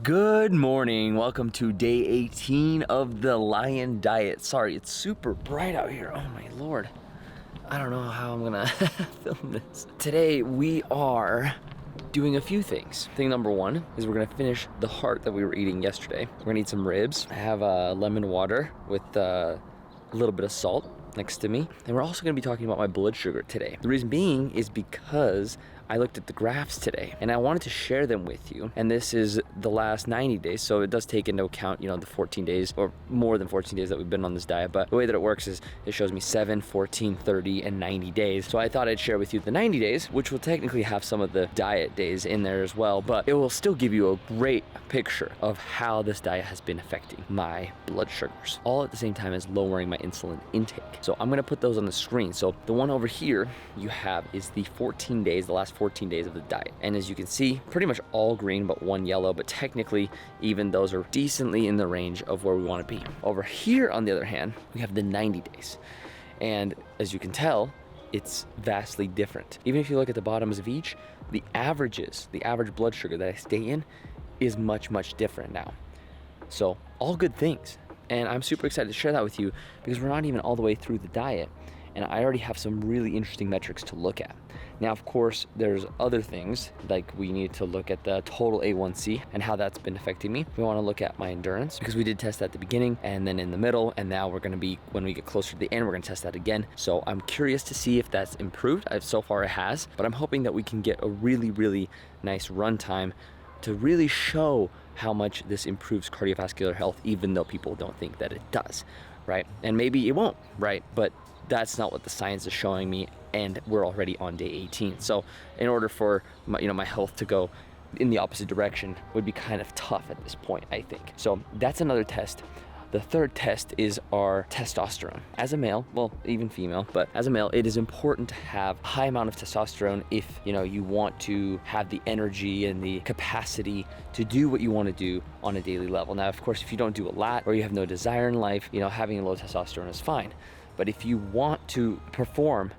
Good morning. Welcome to day 18 of the Lion Diet. Sorry, it's super bright out here. Oh my Lord. I don't know how I'm gonna film this. Today we are doing a few things. Thing number one is we're gonna finish the heart that we were eating yesterday. We're gonna eat some ribs. I have lemon water with a little bit of salt next to me. And we're also gonna be talking about my blood sugar today. The reason being is because I looked at the graphs today and I wanted to share them with you. And this is the last 90 days. So it does take into account, the 14 days or more than 14 days that we've been on this diet. But the way that it works is it shows me 7, 14, 30, and 90 days. So I thought I'd share with you the 90 days, which will technically have some of the diet days in there as well. But it will still give you a great picture of how this diet has been affecting my blood sugars, all at the same time as lowering my insulin intake. So I'm gonna put those on the screen. So the one over here you have is the 14 days, the last 14 days of the diet. And as you can see, pretty much all green but one yellow, but technically even those are decently in the range of where we want to be. Over here, on the other hand, we have the 90 days. And as you can tell, it's vastly different. Even if you look at the bottoms of each, the averages, the average blood sugar that I stay in is much, much different now. So all good things. And I'm super excited to share that with you because we're not even all the way through the diet. And I already have some really interesting metrics to look at. Now, of course, there's other things, like we need to look at the total A1C and how that's been affecting me. We wanna look at my endurance because we did test that at the beginning and then in the middle, and now we're gonna be, when we get closer to the end, we're gonna test that again. So I'm curious to see if that's improved. So far it has, but I'm hoping that we can get a really, really nice run time to really show how much this improves cardiovascular health, even though people don't think that it does, right? And maybe it won't, right? But that's not what the science is showing me, and we're already on day 18. So in order for my health to go in the opposite direction would be kind of tough at this point, I think. So that's another test. The third test is our testosterone. As a male, well, even female, but as a male, it is important to have a high amount of testosterone if you want to have the energy and the capacity to do what you want to do on a daily level. Now, of course, if you don't do a lot or you have no desire in life, having a low testosterone is fine. But if you want to perform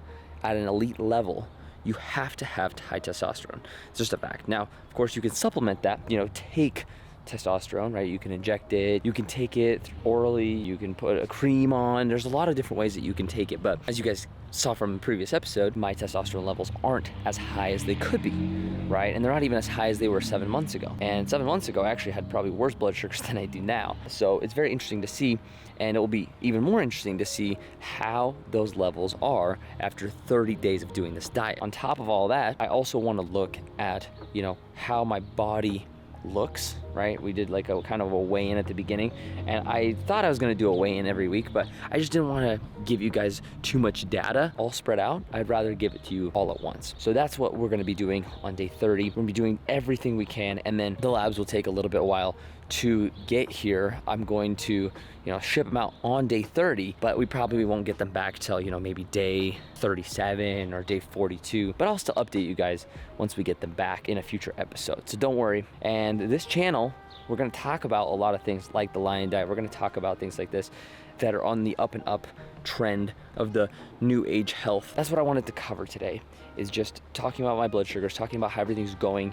at an elite level, you have to have high testosterone. It's just a fact. Now, of course, you can supplement that, take testosterone, right? You can inject it, you can take it orally, you can put a cream on. There's a lot of different ways that you can take it. But as you guys saw from the previous episode, my testosterone levels aren't as high as they could be, right? And they're not even as high as they were 7 months ago. And 7 months ago, I actually had probably worse blood sugars than I do now. So it's very interesting to see, and it will be even more interesting to see how those levels are after 30 days of doing this diet. On top of all that, I also want to look at, how my body looks, right? We did like a kind of a weigh-in at the beginning, and I thought I was going to do a weigh-in every week, but I just didn't want to give you guys too much data all spread out. I'd rather give it to you all at once. So that's what we're going to be doing on day 30. We're going to be doing everything we can, and then the labs will take a little bit while to get here. I'm going to ship them out on day 30, but we probably won't get them back till maybe day 37 or day 42, but I'll still update you guys once we get them back in a future episode, so don't worry. And this channel, we're going to talk about a lot of things like the Lion Diet. We're going to talk about things like this that are on the up and up trend of the new age health. That's what I wanted to cover today, is just talking about my blood sugars, talking about how everything's going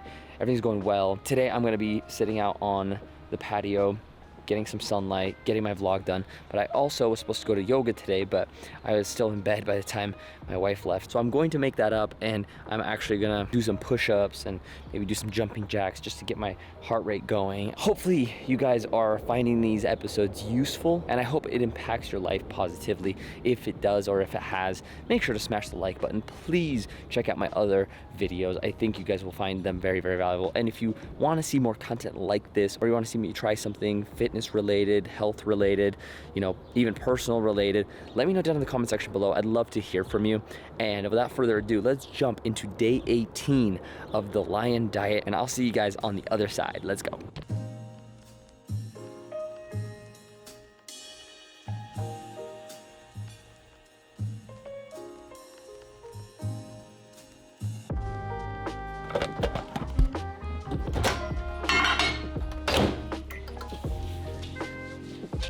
well. Today I'm going to be sitting out on the patio, getting some sunlight, getting my vlog done. But I also was supposed to go to yoga today, but I was still in bed by the time my wife left. So I'm going to make that up, and I'm actually gonna do some push-ups and maybe do some jumping jacks just to get my heart rate going. Hopefully you guys are finding these episodes useful, and I hope it impacts your life positively. If it does, or if it has, make sure to smash the like button. Please check out my other videos. I think you guys will find them very, very valuable. And if you want to see more content like this, or you want to see me try something fitness related, health related, even personal related, let me know down in the comment section below. I'd love to hear from you. And without further ado, let's jump into day 18 of the Lion Diet, and I'll see you guys on the other side. Let's go.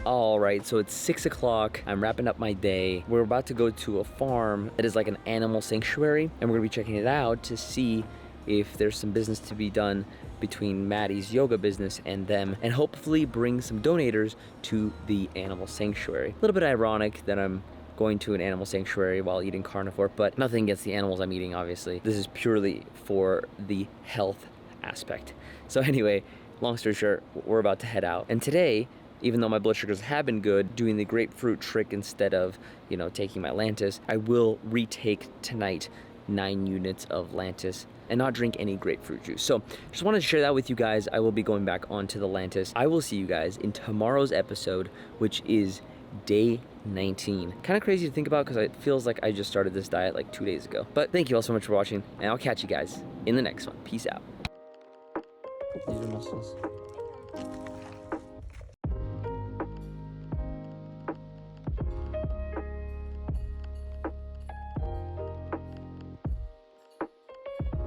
All right, so it's 6 o'clock. I'm wrapping up my day. We're about to go to a farm that is like an animal sanctuary, and we're gonna be checking it out to see if there's some business to be done between Maddie's yoga business and them, and hopefully bring some donators to the animal sanctuary. A little bit ironic that I'm going to an animal sanctuary while eating carnivore, but nothing against the animals I'm eating, obviously. This is purely for the health aspect. So anyway, long story short, we're about to head out. And today, even though my blood sugars have been good, doing the grapefruit trick instead of, you know, taking my Lantus, I will retake tonight 9 units of Lantus and not drink any grapefruit juice. So just wanted to share that with you guys. I will be going back onto the Lantus. I will see you guys in tomorrow's episode, which is day 19. Kind of crazy to think about because it feels like I just started this diet like 2 days ago. But thank you all so much for watching, and I'll catch you guys in the next one. Peace out. These are muscles.